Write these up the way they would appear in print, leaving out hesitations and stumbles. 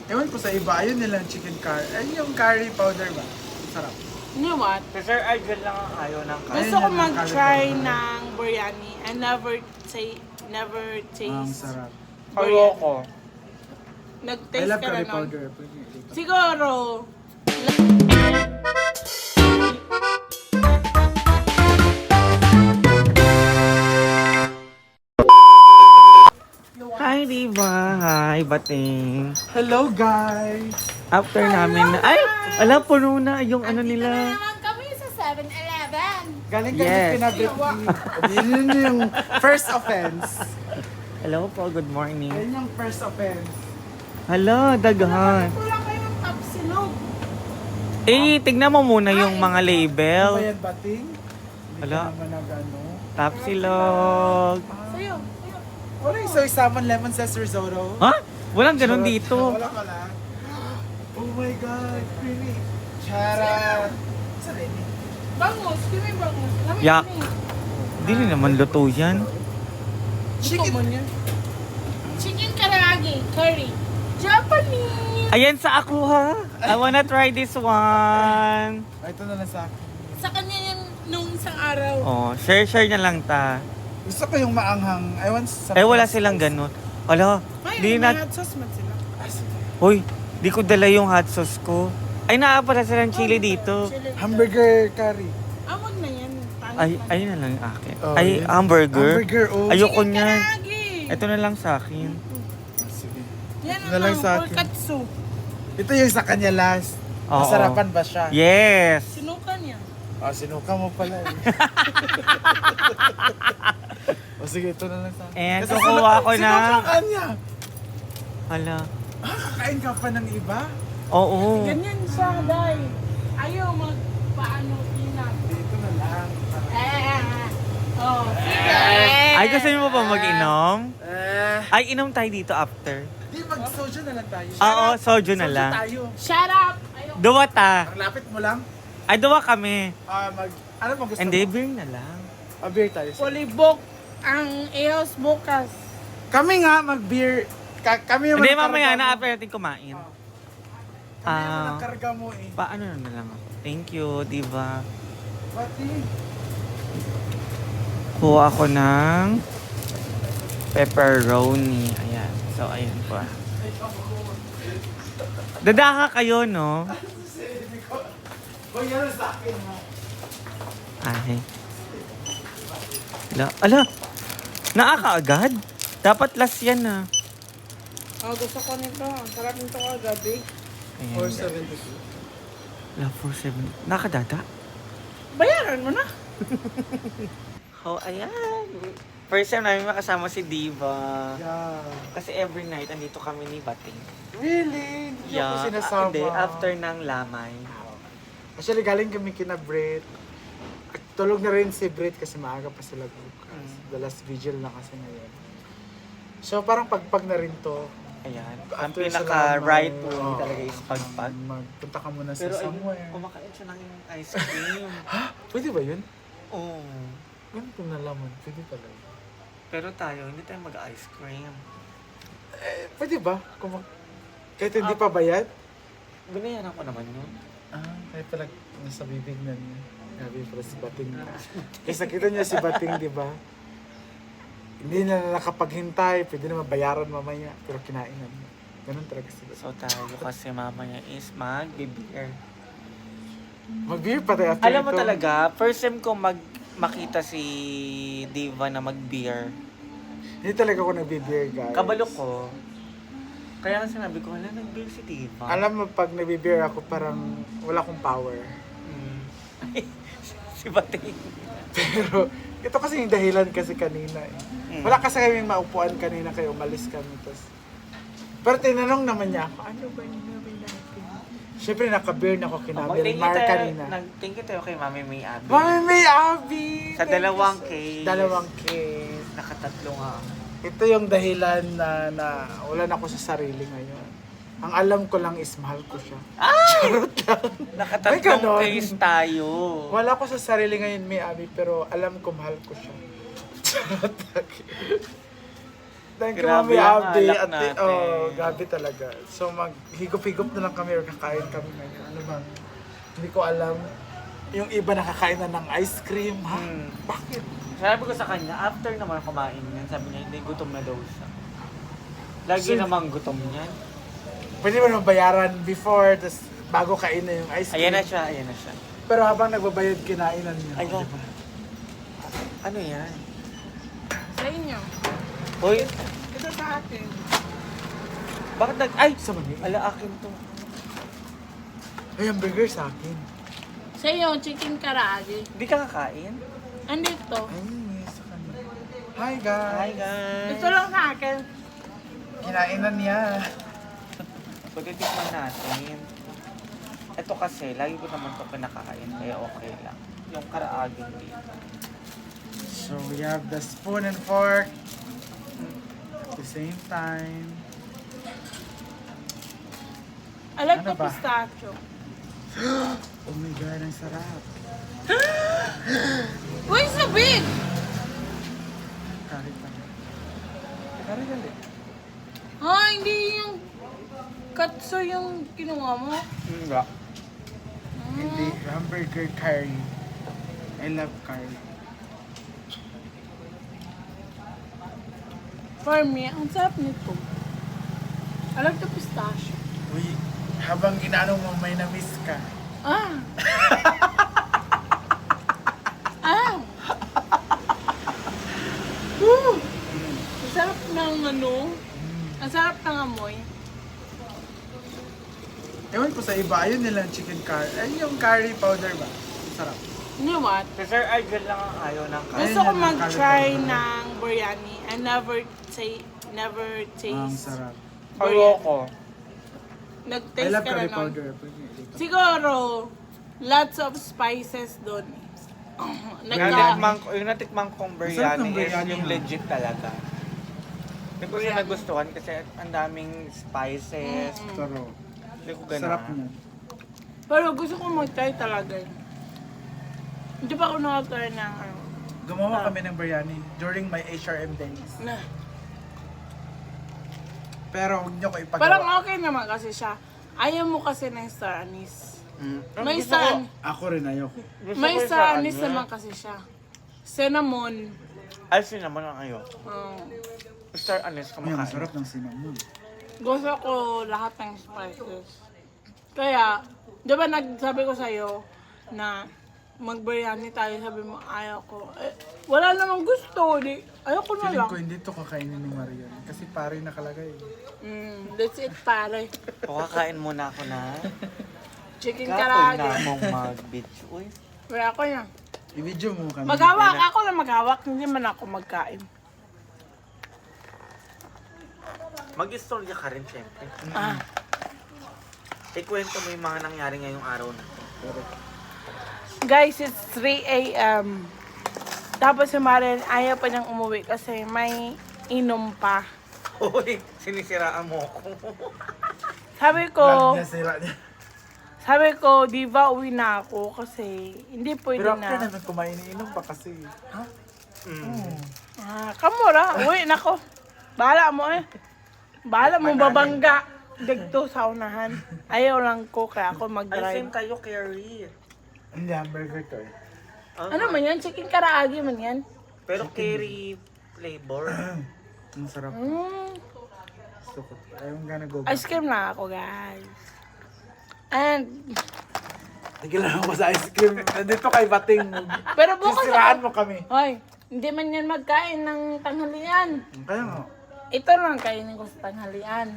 Ewan ko sa iba, ayun nilang chicken curry. Ay, yung curry powder ba? Sarap. You know what? Si Sir Argel lang ang ayaw ng kain. Gusto ko yan ang mag-try curry powder. ng biryani. I never Ang taste sarap. Ayoko. I Nag-taste love ka na curry nun. powder. Siguro. Hi, Diva. Hi, Bating. Hello guys! After namin na... Ay! Alam, puno na yung ano nila. naman kami sa 7-Eleven. Galing kami Yes. pinabit. Yun yung first offense. Hello po, good morning. Yun yung first offense. Hala, daghan. Kulang kayo ng top silog. Eh, tignan mo muna yung mga Ano label. ba yan, bating? Hindi Wala. ka naman nag-ano. Tapsilog. Sa'yo. Wala yung soy salmon lemon zest risotto. Ha? Walang ganun dito. Wala ka lang. Oh my God, creamy. Charat. Sa Remy. Bangus. Kimi bangus. Lamig Yak. kami. Hindi rin naman luto yan. Chicken. Chicken karaage. Curry. Japanese. Ayan sa ako ha. I wanna try this one. Ay, ito na lang sa akin. Sa kanya yan nung isang araw. Oh, share na lang ta. Gusto ko yung maanghang. I want sa... Eh, wala silang ganun. Ala, Ay, di may na... hot sauce man sila. Ah, sige. Hoy, di ko dala yung hot sauce ko. Ay, naapala silang chili dito. Chili. Hamburger curry. Wag na yan. Pangit Ay, man. ayun na lang yung akin. Oh, Ay, yun. hamburger. Hamburger, oh. Ayoko Chicken niyan. karaage. Ito na lang sa akin. Sige. Yan Ito na lang sa akin. katsu. Ito yung sa kanya last. Oo. Masarapan ba siya? Yes. Sinukan niya. Ah, sinuka mo pala eh. O sige, ito na lang sa akin. And Kasi kukuha ko sinuka ng... kanya. Hala. Ah, kakain ka pa ng iba? Oo. Ganyan siya, day. Ayaw magpaano inap. Dito na lang. Oh, sige. Ay, gusto niyo mo ba mag-inom? Eh. Ay, inom tayo dito after. Di, mag-soju na lang tayo. Oo, soju na Soju lang. tayo. Shut up! Ayaw. Duwa ta. Ang lapit mo lang. Ay, duwa kami. Ano mo gusto Hindi, mo? beer na lang. Beer tayo. Polibok ang eos bukas. Kami nga mag-beer. Kami yung Hindi, nagkarga mamaya mo. na after natin kumain. Kami yung nagkarga mo eh. Paano na lang ako? Thank you, diba? Pati. Kuha ako ng pepperoni. Ayan. So, ayan po. Dadaha kayo, no? Hoy, yan sa akin ha. Ay. Ala. Nakakaagad? Dapat last yan, ah. Gusto ko nito. Ang sarap nito kagabi. Ayan. 472. La 47. Nakadata? Bayaran mo na. Oh, ayan. First time namin makasama si Diva. Yeah. Kasi every night, andito kami ni Bating. Really? Hindi ako sinasama. Hindi, after ng lamay. Actually, galing kami kina Brett. At tulog na rin si Brett kasi maaga pa sila bukas. The last vigil na kasi ngayon. So, parang pagpag na rin to. Ayan. Ang After sa pinaka-right lamay, way oo, talaga is pagpag. Magpunta ka muna Pero sa ayun, somewhere. kumakain siya ng ice cream. Pwede ba yun? Oo. Ganito na lamon. Pwede talaga. Pero tayo, hindi tayo mag-ice cream. Eh, pwede ba? Kahit hindi pa bayad? Binayaran ko naman yun. Kahit talaga nasa bibig na niya. Gabi para si Bating. Kasi nakita niya si Bating, di ba? Hindi na nakapaghintay. Pwede na mabayaran mamaya. Pero kinainan niya. Ganun talaga si Bating. So tayo kasi mamaya is mag-beer. Mag-beer pa tayo after Alam mo ito. talaga, first time ko makita si Diva na mag-beer. Hindi talaga ako nagbe-beer, guys. Kabalo ko. Kaya nga sinabi ko, wala, nag-beer si Diva. Alam mo, pag nagbe-beer ako, parang wala akong power. Mm. Si Bating. Pero, ito kasi yung dahilan kasi kanina eh. Wala kasi kaming maupuan kanina kaya umalis kami. Pero tinanong naman niya ako, ano ba yung gawin natin? Siyempre naka-beer na ako kina Wilmar kanina. Thank you tayo kay Mami May Abby. Mami May Abby! Sa dalawang case. Dalawang case. Nakatatlo nga. Ito yung dahilan na wala na ako sa sarili ngayon. Ang alam ko lang is mahal ko siya. Charot lang. Ay, Nakatatlong ganon. case tayo. Wala ko sa sarili ngayon, May Abby, pero alam ko mahal ko siya. Charot lang. Thank you, Grabe Mami ang Abdi. alak At, natin. oh, gabi talaga. So, maghigop-higop na lang kami or kakain kami ngayon. Ano ba? Hindi ko alam. Yung iba nakakain na ng ice cream, ha? Bakit? Sabi ko sa kanya, after naman kumain yan, sabi niya, hindi, gutom na daw siya. Lagi So, namang gutom niyan. Pwede mo naman bayaran before, tas bago kain na yung ice cream. Ayan na siya. Pero habang nagbabayad, kinainan niya. Ay, Di ba? Ano yan? Sa inyo. Hoy, Ito sa akin. bakit ay! Sa Manila. Ala, akin to. Ay, ang burger sa akin. Sa iyo, chicken karaage. Hindi ka kakain? Andito. Ay, sa kanila. Hi, guys. Hi guys! Ito lang sa akin. Kinainan niya. Pagtitikman natin. Ito kasi, lagi ko naman ito pinakain, kaya okay lang. Yung karaagin dito. So, we have the spoon and fork. At the same time. I like Ano the ba? pistachio. Oh my God, ang sarap. Why so big? Kari pa. Kari gali. Ha, hindi yung katso yung kinuha mo. Hindi. Hindi, hamburger curry. I love curry. For me, ang sarap nito. I like the pistachio. Uy, habang ginano mo, may na-miss ka. Ah! ah! Woo! Ang sarap ng ano. Ang sarap ng amoy. Ewan ko sa iba, ayun nilang chicken curry. Ay, yung curry powder ba? Sarap. You know what? Si Sir Argel lang ang ayaw ng kain. Gusto ko yan, mag-try ang ng biryani. I never Ang taste. sarap. Ayoko. I Nag-taste love ka na curry nun. powder. Siguro, lots of spices doon. Yung natikmang kong Masarap ng biryani is biryani, yung ha? legit talaga. Hindi ko siya nagustuhan kasi ang daming spices. Pero, Hindi ko ganun. sarap niya. Pero gusto ko mag-try talaga yun. Hindi pa ako nakatry ng ano. Gumawa kami ng biryani during my HRM days. Na. Pero huwag niyo ko ipagawa. Parang okay naman kasi siya. Ayaw mo kasi ng star anise. May Gusto ko- star, Ako rin ayoko. gusto may ko star sa anise ano, naman kasi siya. Cinnamon. Ay, naman ang ayaw. um, Star anise Ay, kumakain. masarap ng cinnamon. gusto ko lahat ng spices. Kaya, di ba nagsabi ko sa'yo na mag-biryani tayo, sabi mo ayaw ko. Eh, wala namang gusto. Di, ayaw ko na Feeling lang. ko hindi to kakainin ni Marian. Kasi pare nakalagay. That's it, pare. O, kakain muna ako na. Chicken Kapoy na karaage. akong mag-beach. Uy. Kaya ako yan. I-video mo kami. Maghawak ako na maghawak, hindi man ako magkain. Mag-istorya ka rin, syempre. Ah, Ikwento mo yung mga nangyari ngayong araw na to. guys, it's 3 a.m. Tapos si Maren ayaw pa niyang umuwi kasi may inom pa. Uy, sinisiraan mo ako. Sabi Vlog ko, niya, sira niya. di ba uwi na ako kasi hindi pwede Pero after na. namin kumain, inom pa kasi. Ha? Kamura, uwi na ko. Bahala mo eh. Bahala mo babangga. Dagto sa unahan. Ayaw lang ko kaya ako Ay, mag-drive. same tayo, Carrie. Hindi, hamburger to eh. Ano man yan? Chicken karaage man yan. Pero Carrie flavor. Ang sarap. Gusto ko. Ayaw gana go back. Ice cream na ako, guys. And, Tigilan ako sa ice cream. Nandito kay Bating. pero bukas Sisiraan ako. mo kami. Hoy, hindi man yan magkain ng tanghalian. Kaya nga. Ito lang kainin ko sa tanghalian.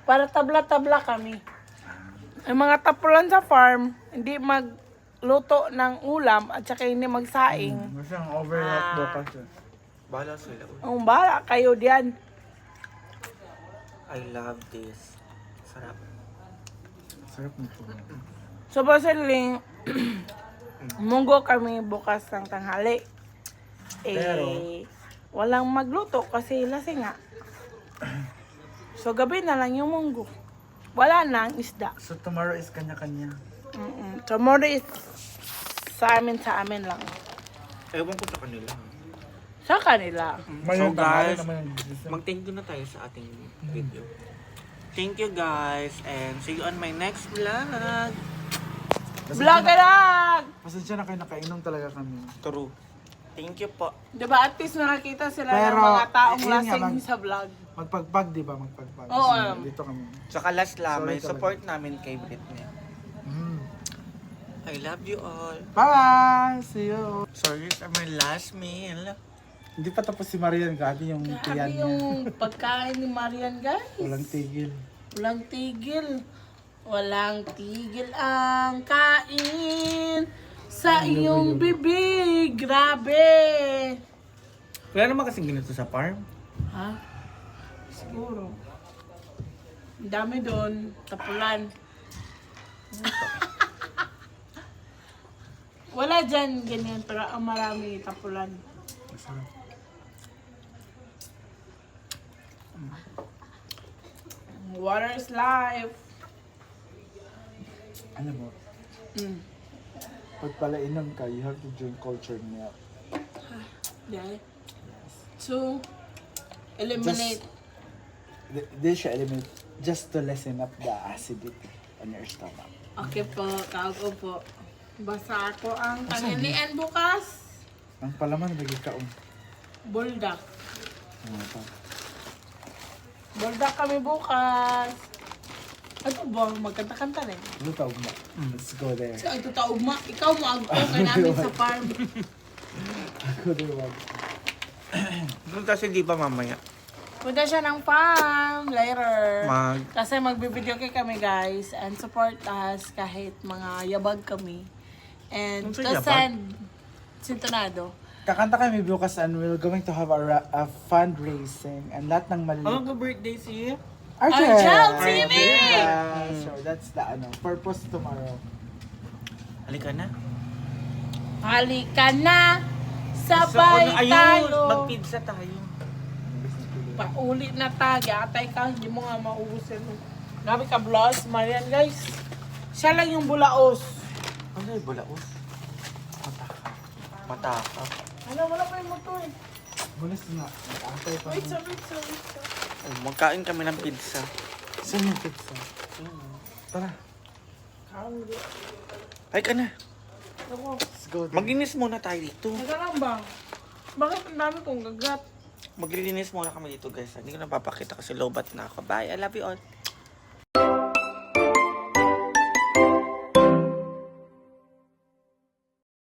Para tabla-tabla kami. Ang mga tapulan sa farm, hindi magluto ng ulam at saka hindi magsaing. Kasi ang overnight bukas eh. Bahala sila. Ang bala kayo diyan. I love this. Sarap. Sarap nito. Supposedly, munggo kami bukas ng tanghali. Eh, Pero- walang magluto kasi lasing nga. So, gabi na lang yung munggo. Wala na ang isda. So tomorrow is kanya-kanya. Tomorrow is sa amin lang. Ewan ko sa kanila. Sa kanila. So guys, naman mag-thank you na tayo sa ating video. Thank you guys and see you on my next vlog. Vlog! Pasensya na kayo, nakainom talaga kami. True. Thank you po. Diba at least nakakita sila ng Pero, mga taong yun nga, lasing sa vlog. Magpagpag, di ba? Magpagpag. Oo, Kasi alam. dito kami. Tsaka last lang, may Sorry support namin kay Britney. Mm. I love you all. Bye! See you! Sorry for my last meal. Hindi pa tapos si Marian, gabi yung tiyan Grabe niya. yung pagkain ni Marian, guys. Walang tigil. Walang tigil. Walang tigil ang kain sa iyong bibig. Grabe. Wala naman kasing ganito sa farm. Ha? Siguro. Ang dami doon. Tapulan. Wala dyan ganyan, pero ang marami tapulan. Masarap. Water is life. Alam mo, Mm. pag pala inom ka, you have to drink cultured milk. Yeah. So, eliminate. This should eliminate just to lessen up the acidity on your stomach. Okay po, kaupo po. Basa ako ang tanilian bukas. Ang palaman, lagi kaon. Buldak. Ano pa? Buldak kami bukas. Ano ba? Magkanta-kanta rin. Ano tawag mo? Let's go there. So, ito taugma. Ikaw mo agpo kay namin sa farm. Ako diba? Doon kasi di ba mamaya? Punta siya ng farm later. Mag... Kasi magbibideo kay kami guys and support us kahit mga yabag kami. And Ano sa to yabag? send Sintonado. Kakanta kami bukas and we're going to have a fundraising and lahat ng mali. Ano birthday si... Argel TV! Yeah, so that's the purpose tomorrow. Halika na. Halika na! Sabay ayun, tayo! mag-pizza tayo. Paulit na tagi. Atay ka, hindi mo nga maubusin. Grabe ka vlogs, Marian guys. Siya lang yung bulaos. Ano yung bulaos? Mataka. Mataka. Ano, wala pa yung motor. Bulas nga. Antay pa. Wait, wait. Oh, magkain kami ng pizza. Saan yung pizza? Tara. Ay ka na. Ako, Let's go there. Maglinis muna tayo dito. nagkaramba. Bakit ang dami kong gagat? Maglilinis muna kami dito guys. Hindi ko napapakita kasi lobat na ako. Bye. I love you all.